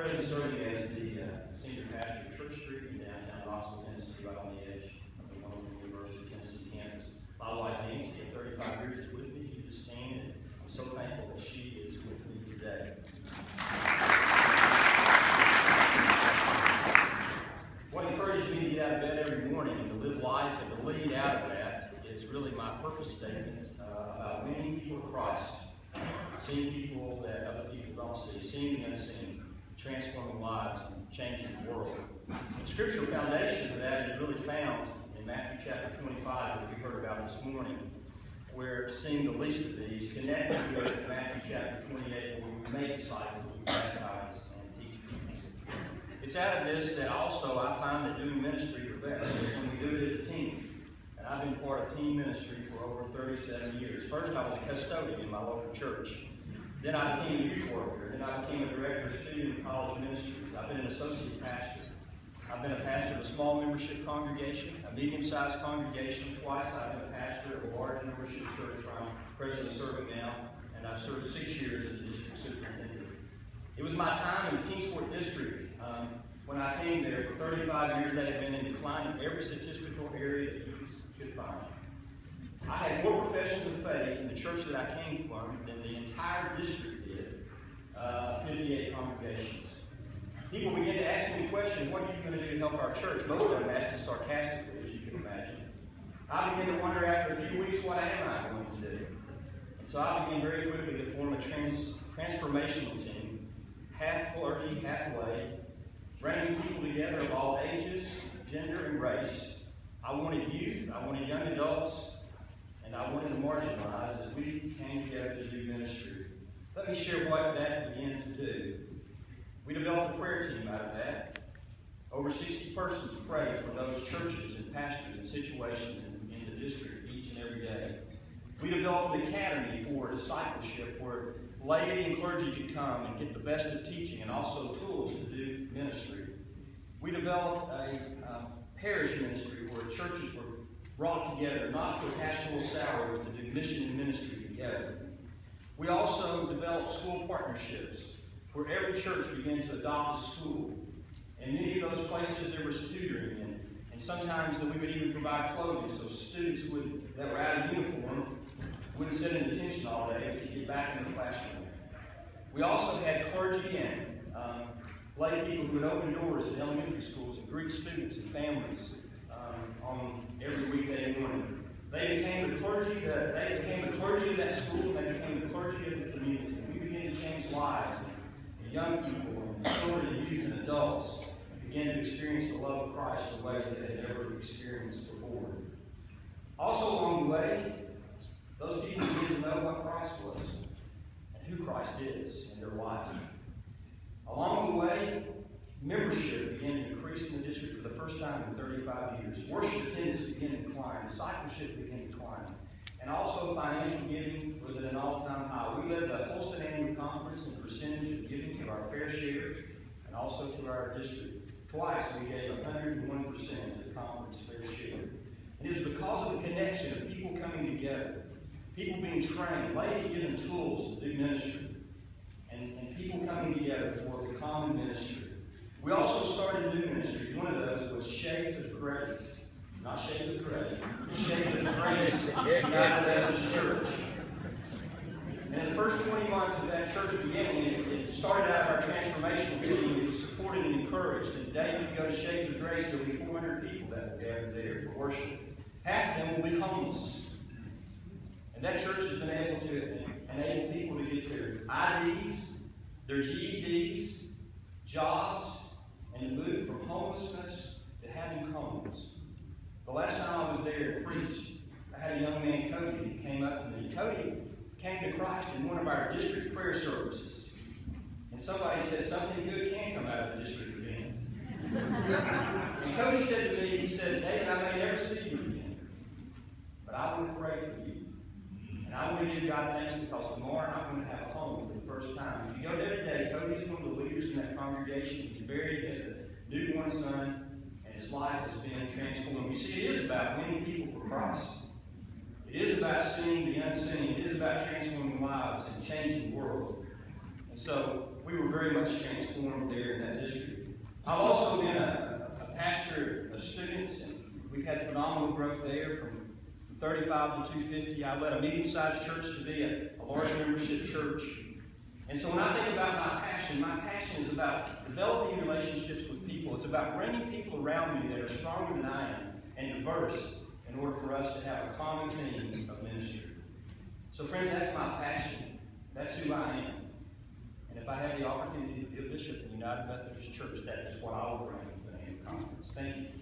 presently serving as the senior pastor of Church Street in downtown Knoxville, Tennessee, right on the edge of the wonderful University of Tennessee campus. My wife Nancy, of 35 years, is with me. She just stand, and I'm so thankful that she is with me today. What encourages me to get out of bed every morning and to live life and to lead out of that is really my purpose statement about winning people to Christ, seeing people that other people don't see, seeing the unseen, transforming lives and changing the world. The scriptural foundation for that is really found in Matthew chapter 25, which we heard about this morning, where seeing the least of these connected with Matthew chapter 28, where we make disciples, we baptize and teach people. It's out of this that also I find that doing ministry the best is when we do it as a team. And I've been part of team ministry for over 37 years. First, I was a custodian in my local church. Then I became a youth worker. Then I became a director of student and college ministries. I've been an associate pastor. I've been a pastor of a small membership congregation, a medium-sized congregation. Twice I've been a pastor of a large membership church where I'm presently serving now, and I've served 6 years as a district superintendent. It was my time in the Kingsport district. When I came there for 35 years, they had been in decline in every statistical area that you could find. I had more professions of faith in the church that I came from than the entire district did, 58 congregations. People began to ask me the question, what are you going to do to help our church? Most of them asked it sarcastically, as you can imagine. I began to wonder after a few weeks, what am I going to do? And so I began very quickly to form a transformational team, half clergy, half lay, bringing people together of all ages, gender, and race. I wanted youth, I wanted young adults, and I wanted the marginalized as we came together to do ministry. Let me share what that began to do. We developed a prayer team out of that. Over 60 persons prayed for those churches and pastors and situations in the district each and every day. We developed an academy for discipleship where laity and clergy could come and get the best of teaching and also tools to do ministry. We developed a parish ministry where churches were brought together, not for pastoral salary, but to do mission and ministry together. We also developed school partnerships where every church began to adopt a school. In many of those places there was tutoring, and sometimes we would even provide clothing so students that were out of uniform wouldn't sit in detention all day, but could get back in the classroom. We also had clergy and lay people who would open doors in elementary schools and greet students and families on every weekday morning. They became the clergy of that school, and they became the clergy of the community. We began to change lives, and young people, and children, and youth, and adults began to experience the love of Christ in ways they had never experienced before. Also along the way, those people began to know what Christ was and who Christ is in their life. Along the way, membership began to increase in the district for the first time in 35 years. Worship attendance began to decline. Discipleship began to decline. And also financial giving was at an all-time high. We led the Holston annual conference in percentage of giving to our fair share and also to our district. Twice we gave 101% to the conference fair share. And it is because of the connection of people coming together, people being trained, laity given tools to do ministry, and people coming together for the common ministry. We also started new ministries. One of those was Shades of Grace. Not Shades of Gray. Shades of Grace United Methodist Church. And in the first 20 months of that church beginning, it started out our transformational team. It was supported and encouraged. And today, if you go to Shades of Grace, there will be 400 people that will gather there for worship. Half of them will be homeless. And that church has been able to enable people to get their IDs, their GEDs, jobs, and to move from homelessness to having homes. The last time I was there and preached, I had a young man, Cody, who came up to me. Cody came to Christ in one of our district prayer services. And somebody said, something good can come out of the district event. And Cody said to me, he said, David, I may never see you again, but I want to pray for you. And I want to give God thanks because tomorrow I'm going to have a home for the first time. If you go there today, Cody is one of the leaders in that congregation. He's buried as a newborn son, and his life has been transformed. You see, it is about winning people for Christ. It is about seeing the unseen. It is about transforming lives and changing the world. And so we were very much transformed there in that district. I've also been a pastor of students, and we've had phenomenal growth there from 35 to 250. I led a medium-sized church to be a large membership church. And so when I think about my passion is about developing relationships with people. It's about bringing people around me that are stronger than I am and diverse in order for us to have a common theme of ministry. So friends, that's my passion. That's who I am. And if I have the opportunity to be a bishop in the United Methodist Church, that is what I will bring to the name of conference. Thank you.